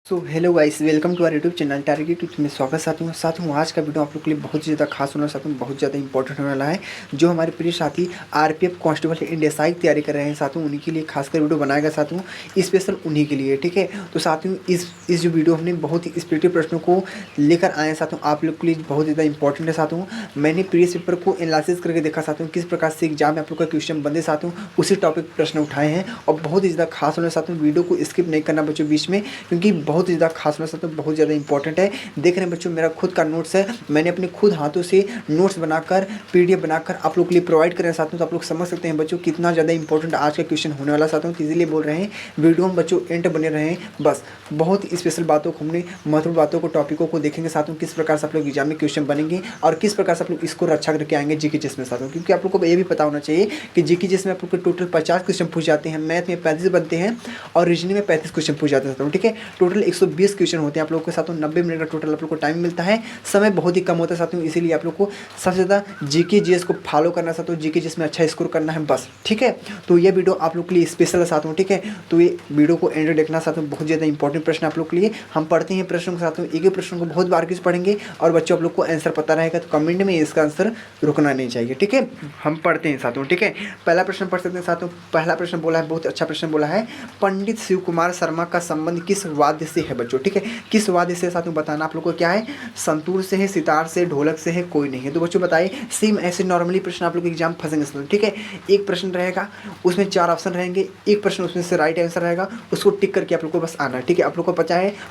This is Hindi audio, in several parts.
So hello guys, welcome to our YouTube channel Target YouTube में स्वागत साथियों आज का वीडियो आप लोग के लिए बहुत ज़्यादा खास होने वाला बहुत ज़्यादा इंपॉर्टेंट होने वाला है। जो हमारे प्रिय साथी आरपीएफ कांस्टेबल इंडिया की तैयारी कर रहे हैं साथियों, उन्हीं के लिए खासकर वीडियो बनाएगा साथियों, स्पेशल उन्हीं के लिए। ठीक है, तो साथियों इस जो वीडियो हमने बहुत ही स्पेसिफिक प्रश्नों को लेकर आए हैं साथियों, आप लोग के लिए बहुत ज़्यादा इंपॉर्टेंट है साथियों। मैंने प्रीवियस पेपर को एनालिसिस करके देखा साथियों, किस प्रकार से एग्जाम में आप लोग का क्वेश्चन बनते साथियों, उसी टॉपिक प्रश्न उठाए हैं और बहुत ही ज़्यादा खास होने साथियों। वीडियो को स्किप नहीं करना बच्चों बीच में, क्योंकि बहुत ही ज़्यादा खास होने तो बहुत ज़्यादा इंपॉर्टेंट है। देख रहे हैं बच्चों, मेरा खुद का नोट्स है, मैंने अपने खुद हाथों से नोट्स बनाकर पीडीएफ बनाकर आप लोग के लिए प्रोवाइड करें साथियों। तो आप लोग समझ सकते हैं बच्चों कितना ज़्यादा इंपॉर्टेंट आज का क्वेश्चन होने वाला साथियों। तो इसीलिए बोल रहे हैं वीडियो में बच्चों एंड बने रहे हैं। बस बहुत स्पेशल बातों को, हमने महत्वपूर्ण बातों को, टॉपिकों को देखेंगे साथियों, किस प्रकार से आप लोग एग्जाम में क्वेश्चन बनेंगे और किस प्रकार से आप लोग इसको रक्षा करके आएंगे जीके जीएस में साथियों। क्योंकि आप लोग को ये भी पता होना चाहिए कि जीके जीएस में आप लोग को टोटल 50 क्वेश्चन पूछ जाते हैं, मैथ में 35 बनते हैं और रीजनिंग में 35 क्वेश्चन पूछ जाते हैं साथियों। ठीक है, टोटल 120 क्वेश्चन होते हैं आप लोग के साथियों। 90 मिनट का टोटल आप लोग को टाइम मिलता है, समय बहुत ही कम होता है साथियों। इसीलिए आप लोग को सबसे ज़्यादा जीके जीएस को फॉलो करना साथियों, जीके जीएस में अच्छा स्कोर करना है बस। ठीक है, तो ये वीडियो आप लोग के लिए स्पेशल है साथियों। ठीक है, तो ये वीडियो को एंड देखना साथियों, बहुत ज़्यादा इंपॉर्टेंट प्रश्न आप लोग के लिए। हम पढ़ते हैं प्रश्नों के साथियों, एक ही प्रश्न को बहुत बार किस पढ़ेंगे और बच्चों आप लोग को आंसर पता रहेगा तो कमेंट में इसका आंसर रुकना नहीं चाहिए। ठीक है, हम पढ़ते हैं साथियों। ठीक है, पहला प्रश्न पढ़ सकते हैं साथियों। पहला प्रश्न बोला है, बहुत अच्छा प्रश्न बोला है, पंडित शिव कुमार शर्मा का संबंध किस वाद्य से है बच्चों। ठीक है, किस वाद्य से साथियों बताना आप लोग को क्या है, संतूर से है, सितार से, ढोलक से है, कोई नहीं है। तो बच्चों बताइए, सेम ऐसे नॉर्मली प्रश्न आप लोग एग्जाम फंसेंगे। ठीक है, एक प्रश्न रहेगा, उसमें 4 ऑप्शन रहेंगे, एक प्रश्न उसमें से राइट आंसर रहेगा, उसको टिक करके आप लोग को बस आना है। ठीक है, आप लोग को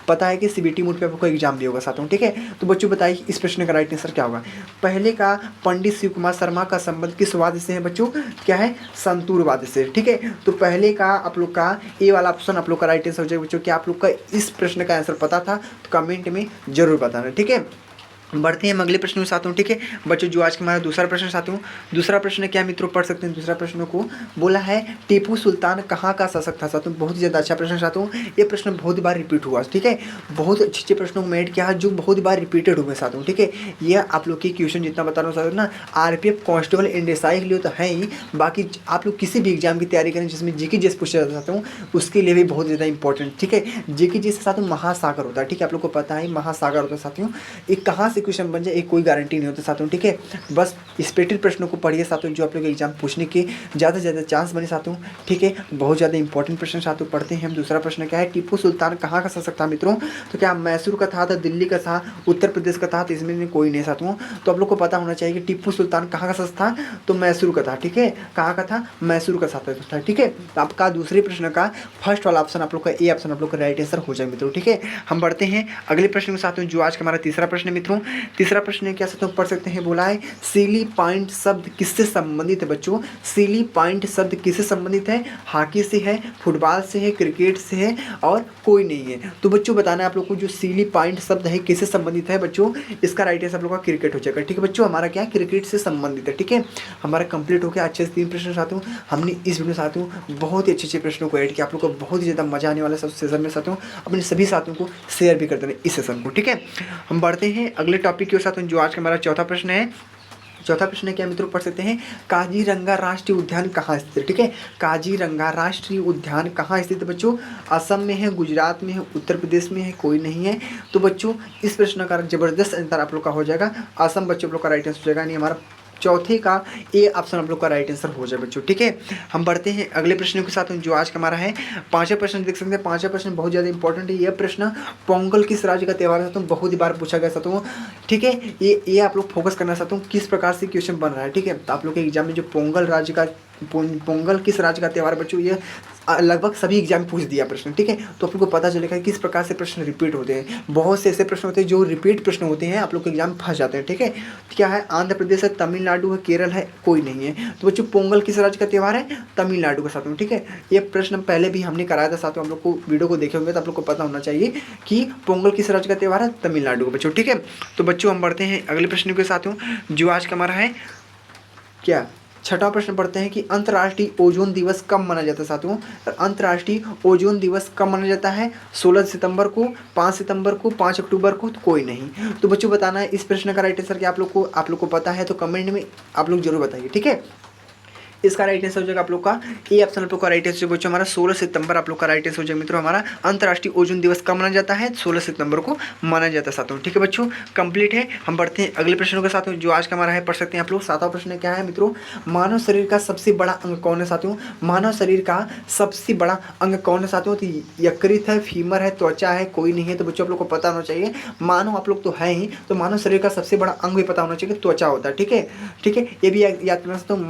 पता है कि सीबीटी मोड पे आप लोग को एग्जाम भी होगा साथियों। ठीक है, तो बच्चों बताइए इस प्रश्न का राइट आंसर क्या होगा। पहले का, पंडित शिव कुमार शर्मा का संबंध किस वाद्य से है बच्चों, क्या है, संतूर वाद्य से। ठीक है, तो पहले का आप लोग का ए वाला ऑप्शन आप लोग का राइट आंसर हो जाएगा बच्चों। क्या आप लोग का इस प्रश्न का आंसर पता था तो कमेंट में जरूर बताना। ठीक है, बढ़ते हैं हम अगले प्रश्न के साथियों। ठीक है बच्चों, जो आज का हमारा दूसरा प्रश्न साथियों, दूसरा प्रश्न क्या मित्रों पढ़ सकते हैं। दूसरा प्रश्न को बोला है, टीपू सुल्तान कहाँ का शासक था साथियों। बहुत ही ज़्यादा अच्छा प्रश्न साथियों, ये प्रश्न बहुत बार रिपीट हुआ। ठीक है, बहुत अच्छे अच्छे प्रश्नों को ऐड किया जो बहुत बार रिपीटेड हुए साथियों। ठीक है, ये आप लोग की क्वेश्चन जितना बता रहा हूँ साथियों ना, आरपीएफ कांस्टेबल एनएसआई के लिए तो है ही, बाकी आप लोग किसी भी एग्जाम की तैयारी करें जिसमें जीके जीएस पूछा जाता हूँ, उसके लिए भी बहुत ज़्यादा इंपॉर्टेंट। ठीक है, जीके जीएस के साथ महासागर होता है। ठीक है, आप लोग को पता है महासागर होता है साथियों, एक कहाँ से क्वेश्चन बन जाए एक कोई गारंटी नहीं होता साथियों। ठीक है, बस स्पेसिफिक प्रश्नों को पढ़िए साथियों, जो आप लोग एग्जाम पूछने के ज़्यादा से ज़्यादा चांस बने साथियों। ठीक है, बहुत ज़्यादा इंपॉर्टेंट प्रश्न साथियों। पढ़ते हैं हम दूसरा प्रश्न क्या है, टीपू सुल्तान कहाँ का शासक था मित्रों। तो क्या मैसूर का था, दिल्ली का था, उत्तर प्रदेश का था, तो इसमें कोई नहीं साथियों। तो आप लोग को पता होना चाहिए कि टीपू सुल्तान कहाँ का शासक था, तो मैसूर का था। ठीक है, कहाँ का था, मैसूर का शासक था। ठीक है, तो आपका दूसरे प्रश्न का फर्स्ट वाला ऑप्शन आप लोग का ए ऑप्शन आप लोग का राइट आंसर हो जाए मित्रों। ठीक है, हम बढ़ते हैं अगले प्रश्न के साथियों, जो आज का हमारा तीसरा प्रश्न है मित्रों। तीसरा प्रश्न क्या साथियों पढ़ सकते हैं, बोला है सीली पॉइंट शब्द किससे संबंधित है बच्चों। सीली पॉइंट शब्द किससे संबंधित है, हॉकी से है, फुटबॉल से है, क्रिकेट से है और कोई नहीं है। तो बच्चों बताना है आप लोग को जो सीली पॉइंट शब्द है किससे संबंधित है बच्चों, इसका राइट आंसर आप लोग का क्रिकेट हो जाएगा। ठीक है बच्चों, हमारा क्या क्रिकेट से संबंधित है। ठीक है, हमारा कंप्लीट हो गया अच्छे से 3 प्रश्न साथियों। हमने इस वीडियो साथियों बहुत ही अच्छे अच्छे प्रश्नों को ऐड किया, आप लोग को बहुत ही ज़्यादा मजा आने वाला है सब सेशन में साथियों। अपने सभी साथियों को शेयर भी कर देना इस सेशन को। ठीक है, हम बढ़ते हैं अगले टॉपिक के साथ, जो आज का हमारा चौथा प्रश्न है। चौथा प्रश्न क्या मित्रों पढ़ सकते हैं, काजीरंगा राष्ट्रीय उद्यान कहाँ स्थित है। ठीक है, काजीरंगा राष्ट्रीय उद्यान कहाँ स्थित है बच्चों, असम में है, गुजरात में है, उत्तर प्रदेश में है, कोई नहीं है। तो बच्चों इस प्रश्न का जबरदस्त आंसर आप लोग का हो जाएगा असम, बच्चों लोग का राइट आंसर हो जाएगा, यानी हमारा चौथे का ए ऑप्शन आप लोग का राइट आंसर हो जाए बच्चों। ठीक है, हम बढ़ते हैं अगले प्रश्न के साथ, जो आज का हमारा है पांचवा प्रश्न देख सकते हैं। पांचवा प्रश्न बहुत ज़्यादा इंपॉर्टेंट है। यह प्रश्न पोंगल किस राज्य का त्यौहार है, बहुत ही बार पूछा गया साथियों। ठीक है, ये आप लोग फोकस करना चाहता हूँ किस प्रकार से क्वेश्चन बन रहा है। ठीक है, तो आप लोग के एग्जाम में जो पोंगल किस राज्य का त्यौहार बच्चों, ये लगभग सभी एग्जाम में पूछ दिया प्रश्न। ठीक है, तो आप लोग को पता चलेगा किस प्रकार से प्रश्न रिपीट होते हैं। बहुत से ऐसे प्रश्न होते हैं जो रिपीट प्रश्न होते हैं, आप लोग के एग्जाम में फंस जाते हैं। ठीक है, तो क्या है, आंध्र प्रदेश है, तमिलनाडु है, केरल है, कोई नहीं है। तो बच्चों पोंगल किस राज्य का त्यौहार है, तमिलनाडु के साथियों। ठीक है, ये प्रश्न पहले भी हमने कराया था साथियों, हम लोग को वीडियो को देखे होंगे तो आप लोग को पता होना चाहिए कि पोंगल किस राज्य का त्यौहार है, तमिलनाडु का बच्चों। ठीक है, तो बच्चों हम बढ़ते हैं अगले प्रश्न के साथियों, जो आज का हमारा है क्या छठा प्रश्न पढ़ते हैं कि अंतर्राष्ट्रीय ओजोन दिवस कब मनाया जाता है साथियों। अंतर्राष्ट्रीय ओजोन दिवस कब मनाया जाता है, 16 सितंबर को, 5 सितंबर को, 5 अक्टूबर को, तो कोई नहीं। तो बच्चों बताना है इस प्रश्न का राइट आंसर क्या आप लोग को पता है तो कमेंट में आप लोग जरूर बताइए। ठीक है, इसका राइट आंसर हो जाएगा आप लोग का ए ऑप्शन आप लोग का राइट आंसर बच्चों हमारा 16 सितंबर आप लोग का राइट आंसर हो जाएगा मित्रों। हमारा अंतर्राष्ट्रीय ओजोन दिवस कब मनाया जाता है? 16 सितंबर को मनाया जाता है साथियों। ठीक है बच्चों, कंप्लीट है। हम बढ़ते हैं अगले प्रश्नों के साथ जो आज का हमारा है, पढ़ सकते हैं आप लोग। 7वां प्रश्न क्या है मित्रों? मानव शरीर का सबसे बड़ा अंग कौन है साथियों? मानव शरीर का सबसे बड़ा अंग कौन है साथियों? तो यकृत है, फीमर है, त्वचा है, कोई नहीं है। तो बच्चों आप लोग को पता होना चाहिए, मानव आप लोग तो है ही, तो मानव शरीर का सबसे बड़ा अंग भी पता होना चाहिए, त्वचा होता है। ठीक है, ठीक है, ये भी याद करना सकते हो।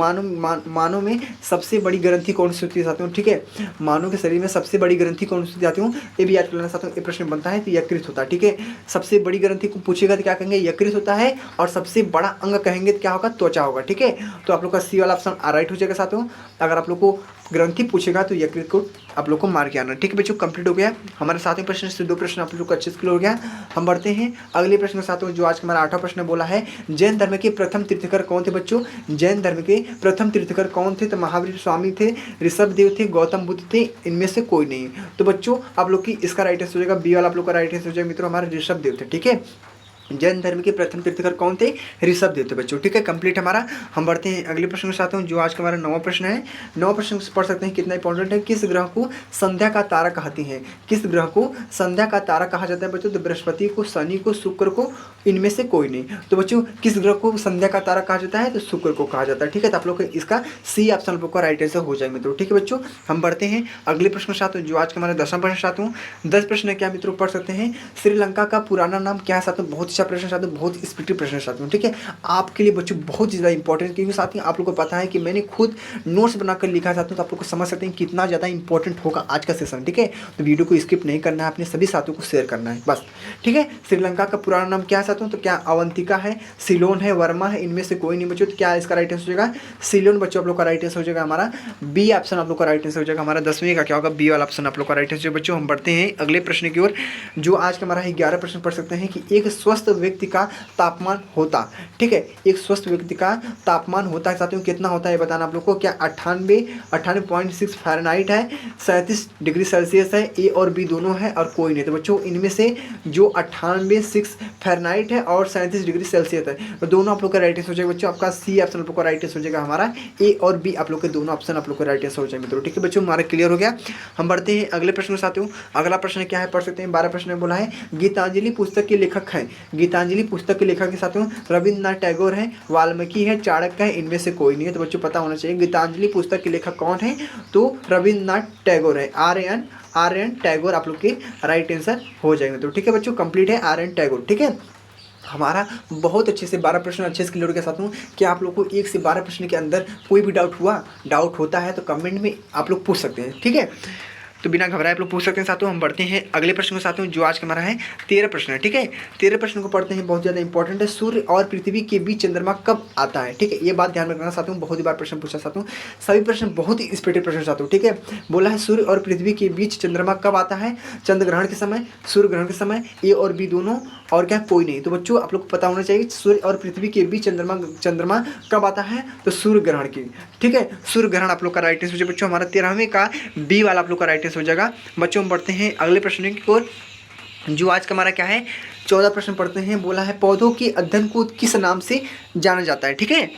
मानव में सबसे बड़ी ग्रंथि कौन सी होती है साथियों? ठीक है, मानव के शरीर में सबसे बड़ी ग्रंथि कौन सी जाती हूँ, ये भी याद कर लेना साथियों। ये प्रश्न बनता है तो यकृत होता है। ठीक है, सबसे बड़ी ग्रंथि को पूछेगा तो क्या कहेंगे? यकृत होता है। और सबसे बड़ा अंग कहेंगे तो क्या होगा? त्वचा होगा। ठीक है, तो आप लोग का सी वाला ऑप्शन राइट हो जाएगा साथियों। अगर आप लोग को ग्रंथि पूछेगा तो यकृत को आप लोग को मार के आना। ठीक है बच्चों, कंप्लीट हो गया हमारे 7वें प्रश्न से 2 प्रश्न आप लोग को अच्छे से क्लियर हो गया। हम बढ़ते हैं अगले प्रश्न के साथ, जो आज का हमारा 8वां प्रश्न बोला है, जैन धर्म के प्रथम तीर्थकर कौन थे बच्चों? जैन धर्म के प्रथम तीर्थकर कौन थे? तो महावीर स्वामी थे, ऋषभ देव थे, गौतम बुद्ध थे, इनमें से कोई नहीं। तो बच्चों आप लोग की इसका राइट आंसर हो जाएगा बी वाला आप लोग का राइट आंसर हो जाएगा मित्रों, हमारे ऋषभ देव थे। ठीक है, जैन धर्म के प्रथम तीर्थकर कौन थे? ऋषभ देव थे बच्चों। ठीक है, कंप्लीट हमारा। हम बढ़ते हैं अगले प्रश्न के साथ हूँ, जो आज का हमारा 9वां प्रश्न है। 9वां प्रश्न पढ़ सकते हैं, कितना इंपॉर्टेंट है। किस ग्रह को संध्या का तारा कहते हैं? किस ग्रह को संध्या का तारा कहा जाता है बच्चों? तो बृहस्पति को, शनि को, शुक्र को, इनमें से कोई नहीं। तो बच्चों किस ग्रह को संध्या का तारा कहा जाता है? तो शुक्र को कहा जाता है। ठीक है, तो आप लोग इसका सी ऑप्शन आप लोग का राइट आंसर हो जाए मित्रों। ठीक है बच्चों, हम बढ़ते हैं अगले प्रश्न के साथ, जो आज का हमारा 10वां प्रश्न साथ हूँ। 10 प्रश्न क्या मित्रों पढ़ सकते हैं, श्रीलंका का पुराना नाम क्या है साथियों? बहुत अच्छा प्रश्न साथियों, बहुत स्पेक्टिव प्रश्न साथियों। ठीक है, आपके लिए बच्चों बहुत ज़्यादा इंपॉर्टेंट, क्योंकि साथियों आप लोगों को पता है कि मैंने खुद नोट्स बनाकर लिखा साथियों, तो आप लोग को समझ सकते हैं कितना ज़्यादा इंपॉर्टेंट होगा आज का सेशन। ठीक है, तो वीडियो को स्किप नहीं करना है, अपने सभी साथियों को शेयर करना है बस। ठीक है, श्रीलंका का पुराना नाम क्या है साथियों? तो क्या अवंतिका है, सिलोन है, वर्मा है, इनमें से कोई नहीं बच्चों। तो क्या इसका राइट आंसर हो जाएगा? सिलोन बच्चों आप लोग का राइट आंसर हो जाएगा। हमारा बी ऑप्शन आप लोग का राइट आंसर हो जाएगा। हमारा 10वीं का क्या होगा? बी वाला ऑप्शन आप लोग का राइट आंसर बच्चों। हम बढ़ते हैं अगले प्रश्न की ओर, जो आज का हमारा 11 प्रश्न पढ़ सकते हैं कि एक स्वस्थ व्यक्ति का तापमान होता। ठीक है, एक स्वस्थ व्यक्ति का तापमान होता है साथियों, कितना होता है बताना आप लोग को। क्या 98.6 फ़ारेनहाइट है, 37 डिग्री सेल्सियस है, ए और बी दोनों है और कोई नहीं। तो बच्चों इनमें से जो 98.6 फ़ारेनहाइट है और 37 डिग्री सेल्सियस है, तो दोनों आप लोग का राइट आंसर हो जाएगा बच्चों। आपका सी ऑप्शन आप लोग का राइट आंसर हो जाएगा। हमारा ए और बी आप लोग के दोनों ऑप्शन आप लोग का राइट आंसर हो जाएगा मित्रों। ठीक है बच्चों, हमारा क्लियर हो गया। हम बढ़ते हैं अगले प्रश्न के साथ हूँ। अगला प्रश्न क्या है पढ़ सकते हैं, 12 प्रश्न में बोला है, गीतांजलि पुस्तक के लेखक हैं। गीतांजलि पुस्तक के लेखक के साथ हूँ रविन्द्रनाथ टैगोर है, वाल्मीकि है, चाणक्य है, इनमें से कोई नहीं है। तो बच्चों पता होना चाहिए गीतांजलि पुस्तक के लेखक कौन है? तो रविन्द्रनाथ टैगोर है, आर एन टैगोर आप लोग के राइट आंसर हो जाएंगे। तो ठीक है बच्चों, कंप्लीट है आर एन टैगोर। ठीक है, हमारा बहुत अच्छे से 12 प्रश्न अच्छे से क्लियर के साथ हूँ। क्या आप लोग को 1 से 12 प्रश्न के अंदर कोई भी डाउट होता है तो कमेंट में आप लोग पूछ सकते हैं। ठीक है, तो बिना घबराए आप लोग पूछ सकते हैं साथियों। हम बढ़ते हैं अगले प्रश्न के साथ, जो आज का हमारा है 13 प्रश्न है। ठीक है, 13 प्रश्न को पढ़ते हैं, बहुत ज़्यादा इंपॉर्टेंट है। सूर्य और पृथ्वी के बीच चंद्रमा कब आता है? ठीक है, ये बात ध्यान में रखना साथियों, बहुत ही बार प्रश्न पूछा साथियों, सभी प्रश्न बहुत ही स्पेशल प्रश्न साथियों। ठीक है, बोला है सूर्य और पृथ्वी के बीच चंद्रमा कब आता है? चंद्र ग्रहण के समय, सूर्य ग्रहण के समय, ए और बी दोनों, और क्या कोई नहीं। तो बच्चों आप लोग को पता होना चाहिए सूर्य और पृथ्वी के बीच चंद्रमा कब आता है? तो सूर्य ग्रहण की। ठीक है, सूर्य ग्रहण आप लोग का राइट आंसर हो जाएगा बच्चों। हमारा 13वें का बी वाला आप लोग का राइट आंसर हो जाएगा बच्चों। हम बढ़ते हैं अगले प्रश्न की ओर, जो आज का हमारा क्या है 14 प्रश्न पढ़ते हैं। बोला है पौधों के अध्ययन को किस नाम से जाना जाता है? ठीक है,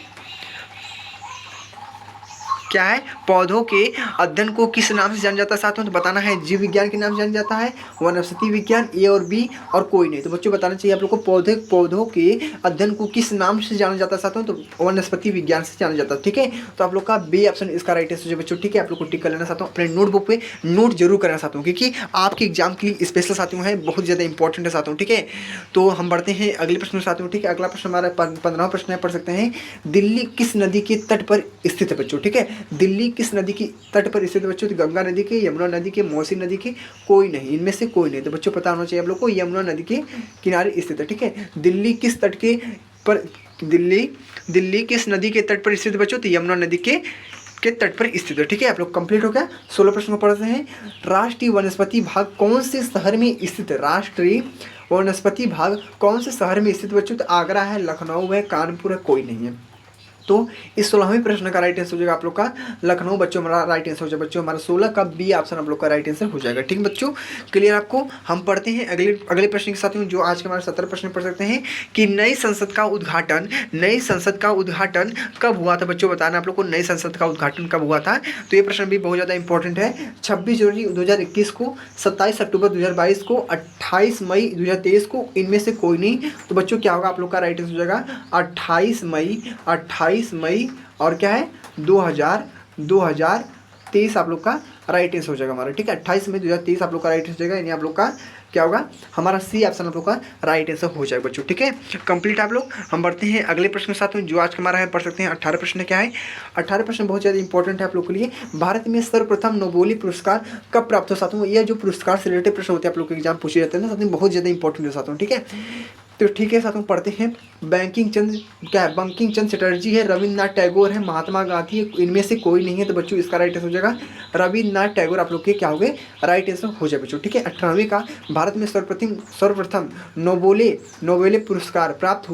क्या है? पौधों के अध्ययन को किस नाम से जाना जाता है साथियों? तो बताना है जीव विज्ञान के नाम से जाना जाता है, वनस्पति विज्ञान, ए और बी, और कोई नहीं। तो बच्चों बताना चाहिए आप लोग को पौधों के अध्ययन को किस नाम से जाना जाता है साथियों? तो वनस्पति विज्ञान से जाना जाता है। ठीक है, तो आप लोग का बी ऑप्शन इसका राइट आंसर बच्चों। ठीक है, आप लोग को टिक कर लेना चाहता हूँ, अपने नोटबुक पे नोट जरूर करना चाहता हूँ, क्योंकि आपके एग्जाम के लिए स्पेशल साथियों है, बहुत ज़्यादा इंपॉर्टेंट है साथियों। ठीक है, तो हम बढ़ते हैं अगले प्रश्न साथियों। ठीक है, अगला प्रश्न हमारा 15वां प्रश्न है, पढ़ सकते हैं, दिल्ली किस नदी के तट पर स्थित है बच्चों? ठीक है, दिल्ली किस नदी के तट पर स्थित बच्चों? तो गंगा नदी के, यमुना नदी के, मौसी नदी के, कोई नहीं, इनमें से कोई नहीं। तो बच्चों पता होना चाहिए आप लोग को यमुना नदी के किनारे स्थित है। ठीक है, दिल्ली किस तट के पर दिल्ली किस नदी के तट पर स्थित बच्चों? तो यमुना नदी के तट पर स्थित है। ठीक है, आप लोग कंप्लीट हो गया। 16 प्रश्न को पढ़ते हैं, राष्ट्रीय वनस्पति भाग कौन से शहर में स्थित है? राष्ट्रीय वनस्पति भाग कौन से शहर में स्थित बच्चों? तो आगरा है, लखनऊ है, कानपुर है, कोई नहीं है। तो इस 16वें प्रश्न का राइट आंसर हो जाएगा आप लोग का लखनऊ बच्चों, हमारा राइट आंसर हो जाएगा बच्चों हमारा 16 का बी ऑप्शन आप लोग का राइट आंसर हो जाएगा। ठीक बच्चों, क्लियर आपको। हम पढ़ते हैं अगले प्रश्न के साथ में, जो आज के हमारे 17 प्रश्न पढ़ सकते हैं कि नई संसद का उद्घाटन कब हुआ था बच्चों, बताना आप लोग को नई संसद का उद्घाटन कब हुआ था। तो ये प्रश्न भी बहुत ज़्यादा इंपॉर्टेंट है। 26 जनवरी 2021 को, 27 अक्टूबर 2022 को, 28 मई 2023 को, इनमें से कोई नहीं। तो बच्चों क्या होगा आप लोग का राइट आंसर हो जाएगा 28 मई और क्या है 2023 आप लोग का राइट आंसर हो जाएगा हमारा। ठीक है, 28 मई 2023 आप लोग का राइट आंसर हो जाएगा, यानी आप लोग का क्या होगा हमारा सी ऑप्शन आप लोग का राइट आंसर हो जाएगा बच्चों। ठीक है, कंप्लीट आप लोग। हम बढ़ते हैं अगले प्रश्न के साथ में, जो आज का हमारा है पढ़ सकते हैं 18 प्रश्न क्या है। 18 प्रश्न बहुत ज़्यादा इंपॉर्टेंट है आप लोग के लिए। भारत में सर्वप्रथम नोबेल पुरस्कार कब प्राप्त हो साथियों। यह जो पुरस्कार से रिलेटेड प्रश्न होते हैं आप लोग के एग्जाम पूछे जाते हैं ना साथियों, बहुत ज़्यादा इंपॉर्टेंट है साथियों। ठीक है, तो ठीक है साथियों पढ़ते हैं। बंकिम चंद्र चटर्जी है, रविन्द्रनाथ टैगोर है, महात्मा गांधी है, इनमें से कोई नहीं है। तो बच्चों इसका राइट आंसर हो जाएगा रविन्द्रनाथ टैगोर आप लोग के क्या हो गए राइट आंसर हो जाए बच्चों। ठीक है, 18वें का भारत में सर्वप्रथम नोबेल पुरस्कार प्राप्त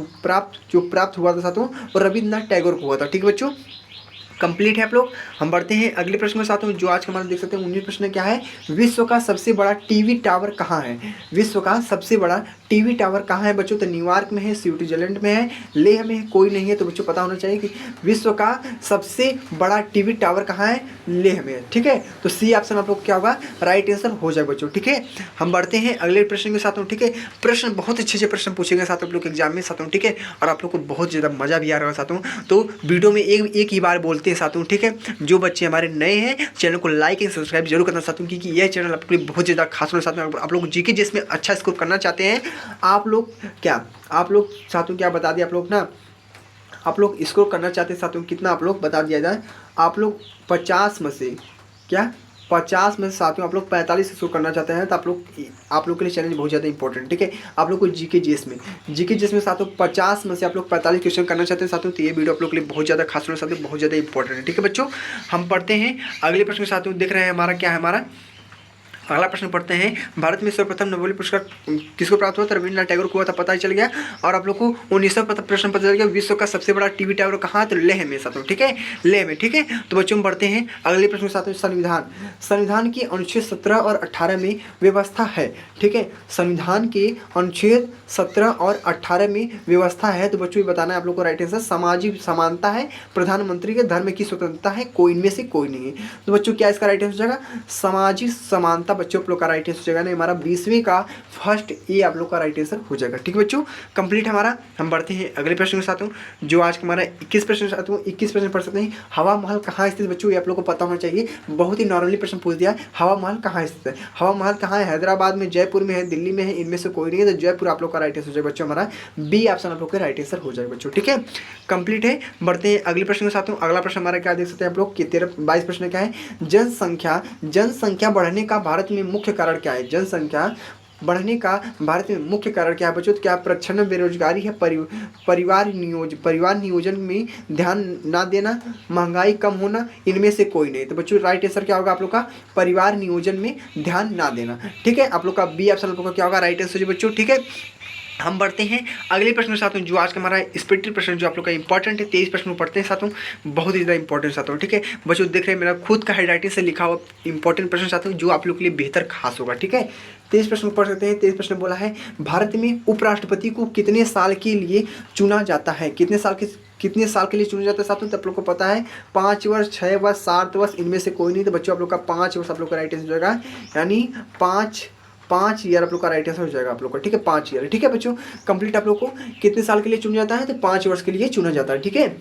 हुआ था साथियों, और रविन्द्रनाथ टैगोर को हुआ था। ठीक है बच्चों, कंप्लीट है आप लोग। हम बढ़ते हैं अगले प्रश्न के साथ में, जो आज का हमारा देख सकते हैं 19 प्रश्न क्या है। विश्व का सबसे बड़ा टीवी टावर कहाँ है। विश्व का सबसे बड़ा टीवी टावर कहाँ है बच्चों। तो न्यूयॉर्क में है, स्विट्जरलैंड में है, लेह में है, कोई नहीं है। तो बच्चों पता होना चाहिए कि विश्व का सबसे बड़ा टीवी टावर कहाँ है, लेह में है। ठीक है, तो सी ऑप्शन आप लोग क्या होगा राइट आंसर हो जाएगा बच्चों। ठीक है, हम बढ़ते हैं अगले प्रश्न के साथ में। ठीक है, प्रश्न बहुत अच्छे प्रश्न पूछे गए साथ आप लोग के एग्जाम में साथों। ठीक है, और आप लोग को बहुत ज़्यादा मजा भी आ रहा है साथों। तो वीडियो में एक ही बार बोलते हैं साथों। ठीक है, जो बच्चे हमारे नए हैं चैनल को लाइक एंड सब्सक्राइब जरूर करना साथों, क्योंकि यह चैनल आपके लिए बहुत ज़्यादा खास होने साथ में आप लोग जीके जिसमें अच्छा स्कोर करना चाहते हैं। आप लोग साथों क्या बता दिए आप लोग स्कोर करना चाहते हैं साथों, कितना आप लोग बता दिया जाए। आप लोग 50 में से साथियों आप लोग 45 स्कोर करना चाहते हैं। तो आप लोग के लिए चैलेंज बहुत ज़्यादा इंपॉर्टेंट। ठीक है, आप लोग को जीके जीएस में साथियों 50 में से आप लोग 45 क्वेश्चन करना चाहते हैं साथियों। तो ये वीडियो आप लोग के लिए बहुत ज़्यादा खास होने साथियों, बहुत ज़्यादा इंपॉर्टेंट है। ठीक है बच्चों, हम पढ़ते हैं अगले प्रश्न के साथियों। देख रहे हैं हमारा क्या है, हमारा अगला प्रश्न पढ़ते हैं। भारत में सर्वप्रथम नोबेल पुरस्कार किसको प्राप्त हुआ था, रविन्द्रनाथ टैगोर को हुआ था, पता ही चल गया। और आप लोग को 19वां प्रश्न पता चल गया, विश्व का सबसे बड़ा टीवी टावर कहाँ है, तो लेह में साथियों। ठीक है, लेह में। ठीक है, तो बच्चों बढ़ते हैं अगले प्रश्न के साथ। संविधान की अनुच्छेद 17 और 18 में व्यवस्था है। ठीक है, संविधान के अनुच्छेद 17 और 18 में व्यवस्था है। तो बच्चों ये बताना है आप लोग को राइट आंसर। सामाजिक समानता है, प्रधानमंत्री के धर्म की स्वतंत्रता है, कोई इनमें से कोई नहीं है। तो बच्चों क्या इसका राइट आंसर हो जाएगा सामाजिक समानता बच्चों आप लोग का राइट आंसर हो जाएगा ना, हमारा 20वीं का फर्स्ट ए आप लोग का राइट आंसर हो जाएगा। ठीक है बच्चों, कंप्लीट हमारा। हम बढ़ते हैं अगले प्रश्न के साथ हूँ, जो आज हमारा 21 प्रश्न के साथ हूँ। 21 प्रश्न पढ़ सकते हैं। हवा महल कहाँ स्थित बच्चों, ये आप लोग को पता होना चाहिए। बहुत ही नॉर्मली प्रश्न पूछ दिया, हवा महल कहाँ स्थित है। हवा महल कहाँ है, हैदराबाद में, जयपुर में है, दिल्ली में है, इनमें से कोई नहीं है। तो जयपुर आप लोग का राइट आंसर हो जाएगा बच्चों, हमारा बी ऑप्शन आप लोग का राइट आंसर हो जाएगा बच्चों। ठीक है, कंप्लीट है। बढ़ते हैं अगले प्रश्न के साथ हूँ। अगला प्रश्न हमारा क्या देख सकते हैं आप लोग कि 22 प्रश्न क्या है। जनसंख्या बढ़ने का भारत में मुख्य कारण क्या है। जनसंख्या बढ़ने का भारत में मुख्य कारण क्या है बच्चों। तो क्या प्रच्छन्न बेरोजगारी है, परिवार नियोजन में ध्यान ना देना, महंगाई कम होना, इनमें से कोई नहीं। तो बच्चों राइट आंसर क्या होगा आप लोग का परिवार नियोजन में ध्यान ना देना। ठीक है, आप लोग का बी ऑप्शन आप लोग का क्या होगा राइट आंसर बच्चों। ठीक है, हम बढ़ते हैं अगले प्रश्न के साथ हूँ, जो आज का हमारा स्पिरिट प्रश्न जो आप लोग का इंपॉर्टेंट है। 23 प्रश्न पढ़ते हैं साथ हूँ, बहुत ही ज़्यादा इंपॉर्टेंट साथ हूँ। ठीक है बच्चों, देख रहे हैं मेरा खुद का हैंडराइटिंग से लिखा हुआ इंपॉर्टेंट प्रश्न साथ हूँ, जो आप लोग के लिए बेहतर खास होगा। ठीक है, 23 प्रश्न पढ़ सकते हैं। 23 प्रश्न बोला है, भारत में उपराष्ट्रपति को कितने साल के लिए चुना जाता है। कितने साल के लिए चुना जाता है साथियों, तो आप लोग को पता है 5 वर्ष, 6 वर्ष, 7 वर्ष, इनमें से कोई नहीं। तो बच्चों आप लोग का 5 वर्ष आप लोग का राइट आंसर हो जाएगा, यानी 5 ईयर आप लोग का राइट आंसर हो जाएगा आप लोग का। ठीक है, 5 ईयर। ठीक है बच्चों, कंप्लीट। आप लोग को कितने साल के लिए चुना जाता है, तो 5 वर्ष के लिए चुना जाता है। ठीक है,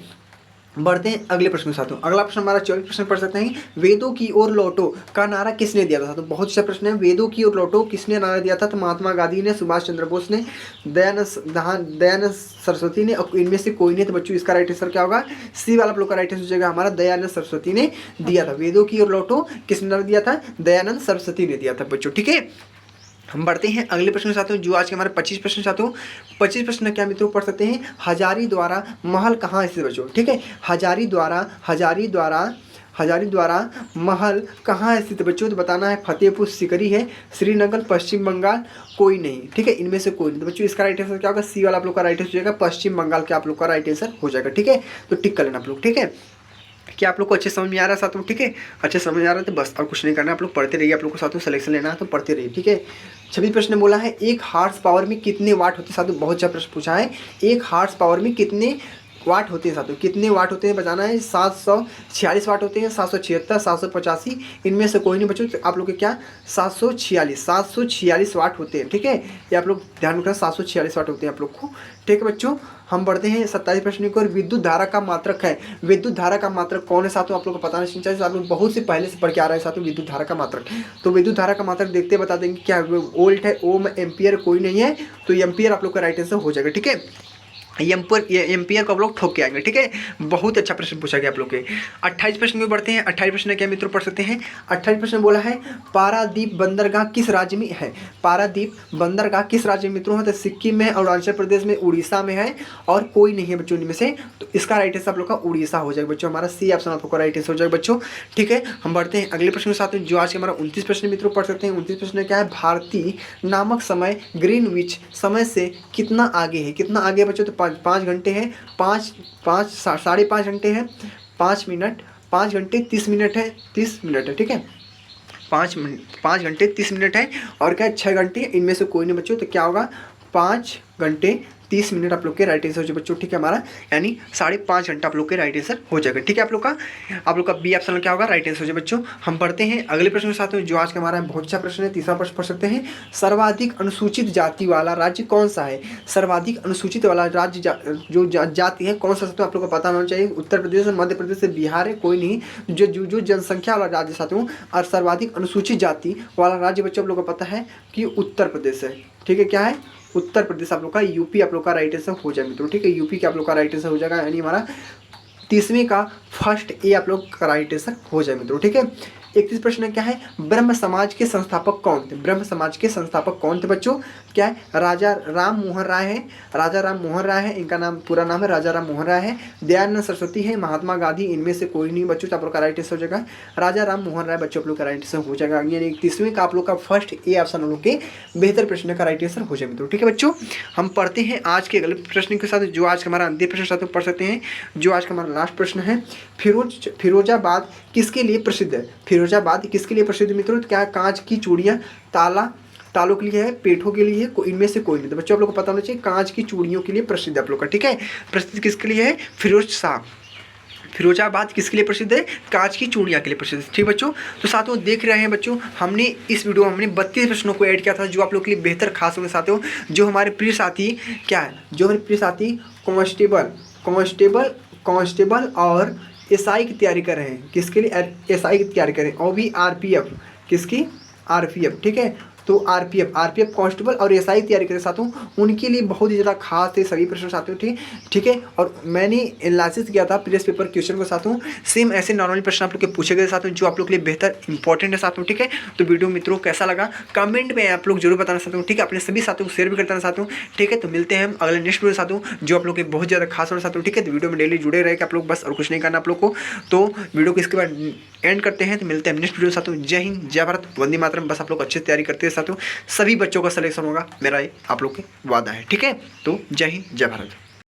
बढ़ते हैं अगले प्रश्न के साथ। अगला प्रश्न हमारा 24 प्रश्न पढ़ सकते हैं। वेदों की ओर लौटो का नारा किसने दिया था। तो बहुत अच्छा प्रश्न है, वेदों की ओर लौटो किसने नारा दिया था। तो महात्मा गांधी ने, सुभाष चंद्र बोस ने, दयानंद सरस्वती ने, और इनमें से कोई नहीं। तो बच्चों इसका राइट आंसर क्या होगा, सी वाला आप लोग का राइट आंसर हो जाएगा, हमारा दयानंद सरस्वती ने दिया था। वेदों की ओर लौटो किसने नारा दिया था, दयानंद सरस्वती ने दिया था बच्चों। ठीक है, हम बढ़ते हैं अगले प्रश्न के साथ हूँ, जो आज के हमारे 25 प्रश्न साथ हूँ। 25 प्रश्न क्या मित्रों पढ़ सकते हैं। हजारी द्वारा महल कहाँ स्थित बच्चों। ठीक है, हजारी द्वारा हजारीद्वारा महल कहाँ स्थित है बच्चों? तो बताना है फतेहपुर सीकरी है, श्रीनगर, पश्चिम बंगाल, कोई नहीं। ठीक है, इनमें से कोई नहीं। तो बच्चों इसका राइट आंसर क्या होगा? सी वाला आप लोग का राइट आंसर हो जाएगा, पश्चिम बंगाल के आप लोग का राइट आंसर हो जाएगा। ठीक है, तो टिक कर लेना आप लोग। ठीक है, क्या आप लोग को अच्छे समझ में आ रहा है साथ में? ठीक है, अच्छे समझ में आ रहा है तो बस और कुछ नहीं करना, आप लोग पढ़ते रहिए। आप लोग को साथ में सिलेक्शन लेना है तो पढ़ते रहिए। ठीक है, 26 प्रश्न ने बोला है 1 हॉर्स पावर में कितने वाट होते हैं? साथ में बहुत अच्छा प्रश्न पूछा है, 1 हॉर्स पावर में कितने वाट होते हैं? साथियों कितने वाट होते हैं बताना है। 746 वाट होते हैं, 776, 785, इनमें से कोई नहीं बच्चों। तो आप लोग के क्या 746 वाट होते हैं। ठीक है, ये आप लोग ध्यान रखना, 746 वाट होते हैं आप लोग को। ठीक है बच्चों, हम बढ़ते हैं 27 प्रश्न की ओर। विद्युत धारा का मात्रक है, विद्युत धारा का मात्रक कौन है साथियों? आप लोग को बताना चाहिए, आप लोग बहुत से पहले से पढ़ के आ रहे हैं साथियों विद्युत धारा का मात्रक। तो विद्युत धारा का मात्रक देखते बता देंगे क्या वोल्ट है, ओम, एम्पियर, कोई नहीं है तो एम्पियर आप लोग का राइट आंसर हो जाएगा। ठीक है, एम्पियर को आप लोग ठोक के आएंगे। ठीक है, बहुत अच्छा प्रश्न पूछा गया आप लोग के। 28 प्रश्न में बढ़ते हैं। 28 प्रश्न क्या मित्रों पढ़ सकते हैं? 28 प्रश्न बोला है पारादीप बंदरगाह किस राज्य में है? पारादीप बंदरगाह किस राज्य में मित्रों है? तो सिक्किम में, अरुणाचल प्रदेश में, उड़ीसा में है और कोई नहीं है बच्चों इनमें से। तो इसका राइट आंसर आप लोग का उड़ीसा हो जाएगा बच्चों, हमारा सी ऑप्शन आप लोग का राइट आंसर हो जाएगा बच्चों। ठीक है, हम बढ़ते हैं अगले प्रश्न के साथ जो आज के हमारा 29 प्रश्न मित्रों पढ़ सकते हैं। 29 प्रश्न क्या है? भारतीय नामक समय ग्रीनविच समय से कितना आगे है? कितना आगे है बच्चों? तो 5 घंटे है, 5.5 घंटे है, 5 मिनट, 5 घंटे 30 मिनट है, 30 मिनट है। ठीक है, 5 घंटे 30 मिनट है और क्या 6 घंटे, इनमें से कोई नहीं बच्चों। तो क्या होगा? 5 घंटे 30 मिनट आप लोग के राइट आंसर हो जाए बच्चों। ठीक है, हमारा यानी 5.5 घंटा आप लोग के राइट आंसर हो जाएगा। ठीक है, आप लोग का बी ऑप्शन क्या होगा? राइट आंसर हो जाए बच्चों। हम पढ़ते हैं अगले प्रश्न के साथ में जो आज का हमारा बहुत अच्छा प्रश्न है। तीसरा प्रश्न पढ़ सकते हैं, सर्वाधिक अनुसूचित जाति वाला राज्य कौन सा है? सर्वाधिक अनुसूचित वाला राज्य जो जाति है कौन सा? साथियों आप लोग को पता होना चाहिए, उत्तर प्रदेश, मध्य प्रदेश से बिहार है, कोई नहीं। जो जनसंख्या वाला राज्य साथियों और सर्वाधिक अनुसूचित जाति वाला राज्य बच्चों आप लोग को पता है कि उत्तर प्रदेश है। ठीक है, क्या है? उत्तर प्रदेश आप लोग का, यूपी आप लोग का राइट आंसर हो जाए मित्रों। ठीक है, यूपी का आप लोग का राइट आंसर हो जाएगा, यानी हमारा 30वें का फर्स्ट ए आप लोग का राइट आंसर हो जाए मित्रों। ठीक है, 31 प्रश्न क्या है? ब्रह्म समाज के संस्थापक कौन थे? ब्रह्म समाज के संस्थापक कौन थे बच्चों? क्या है? राजा राम मोहन राय है, राजा राम मोहन राय है, इनका नाम पूरा नाम है राजा राम मोहन राय है। दयानंद सरस्वती है, महात्मा गांधी, इनमें से कोई नहीं बच्चों। तो आप लोग का राइट आंसर हो जाएगा राजा राम मोहन राय बच्चों, आप लोग का राइट आंसर हो जाएगा। यानी 31वें का आप लोग का फर्स्ट ए ऑप्शन हम लोग के बेहतर प्रश्न का राइट आंसर हो जाए मित्रों। ठीक है बच्चों, हम पढ़ते हैं आज के अगले प्रश्न के साथ जो आज का हमारा अंतिम प्रश्न साथ पढ़ सकते हैं। जो आज का हमारा लास्ट प्रश्न है, फिरोजाबाद किसके लिए प्रसिद्ध है? फिरोजाबाद किसके लिए प्रसिद्ध मित्रों? क्या कांच की चूड़ियाँ, तालों के लिए है, पेठों के लिए है, इनमें से कोई नहीं। तो बच्चों आप लोग को पता होना चाहिए कांच की चूड़ियों के लिए प्रसिद्ध है आप लोग का। ठीक है, प्रसिद्ध किसके लिए है? फिरोजाबाद किसके लिए प्रसिद्ध है? कांच की चूड़ियाँ के लिए प्रसिद्ध है। ठीक बच्चों, तो साथियों देख रहे हैं बच्चों, हमने इस वीडियो में हमने 32 प्रश्नों को ऐड किया था जो आप लोग के लिए बेहतर खास होंगे साथियों। जो हमारे प्रिय साथी क्या है? जो हमारे प्रिय साथी कांस्टेबल और एसआई की तैयारी कर रहे हैं। किसके लिए? एसआई की तैयारी कर रहे हैं। और भी आरपीएफ, किसकी? आरपीएफ। ठीक है, तो आरपीएफ कांस्टेबल और एसआई तैयारी करें साथियों, उनके लिए बहुत ही ज़्यादा खास थे सभी प्रश्न साथियों। ठीक है, और मैंने एनालिसिस किया था प्रीवियस पेपर क्वेश्चन को साथियों, सेम ऐसे नॉर्मल प्रश्न आप लोग के पूछे गए साथियों जो आप लोग के लिए बेहतर इंपॉर्टेंट है साथियों। ठीक है, तो वीडियो मित्रों कैसा लगा कमेंट में आप लोग जरूर बताना चाहते हूँ। ठीक है, अपने सभी साथियों को शेयर भी करना चाहते हूँ। ठीक है, तो मिलते हैं हम अगले नेक्स्ट वीडियो साथियों जो आप लोग के बहुत ज़्यादा खास होना चाहते हूँ। ठीक है, तो वीडियो में डेली जुड़े रहे आप लोग बस, और कुछ नहीं करना आप लोग को। तो वीडियो को इसके बाद एंड करते हैं, तो मिलते हैं नेक्स्ट वीडियो साथियों। जय हिंद, जय भारत, वंदे मातरम। बस आप लोग अच्छे तैयारी करते हैं साथियों, सभी बच्चों का सिलेक्शन होगा, मेरा आप लोग के वादा है। ठीक है, तो जय हिंद, जय भारत।